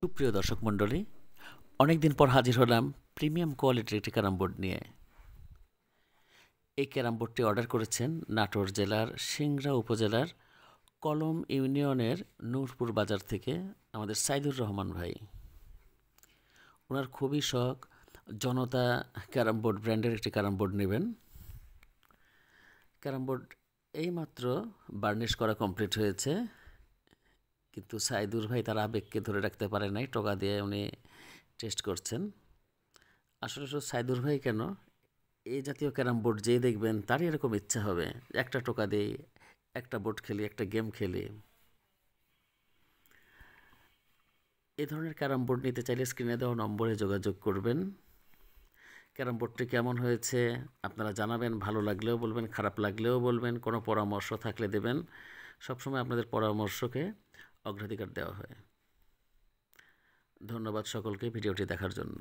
সুপ্রিয় দর্শক মণ্ডলী, অনেকদিন পর হাজির হলাম প্রিমিয়াম কোয়ালিটির একটি ক্যারাম বোর্ড নিয়ে। এই ক্যারাম বোর্ডটি অর্ডার করেছেন নাটোর জেলার সিংড়া উপজেলার কলম ইউনিয়নের নূরপুর বাজার থেকে আমাদের সাইদুর রহমান ভাই। ওনার খুবই শখ জনতা ক্যারাম বোর্ড ব্র্যান্ডের একটি ক্যারাম বোর্ড নেবেন। ক্যারাম বোর্ড এইমাত্র বার্নিশ করা কমপ্লিট হয়েছে, কিন্তু সাইদুর ভাই তার আবেগকে ধরে রাখতে পারে নাই, টোকা দিয়ে উনি টেস্ট করছেন। আসলে শুধু সাইদুর ভাই কেন, এই জাতীয় ক্যারাম বোর্ড যেই দেখবেন তারই এরকম ইচ্ছা হবে, একটা টোকা দেই, একটা বোর্ড খেলি, একটা গেম খেলি। এই ধরনের ক্যারাম বোর্ড নিতে চাইলে স্ক্রিনে দেওয়া নম্বরে যোগাযোগ করবেন। ক্যারাম বোর্ডটি কেমন হয়েছে আপনারা জানাবেন, ভালো লাগলেও বলবেন, খারাপ লাগলেও বলবেন, কোনো পরামর্শ থাকলে দেবেন। সবসময় আপনাদের পরামর্শকে অগ্রাধিকার দেওয়া হয়। ধন্যবাদ সকলকে ভিডিওটি দেখার জন্য।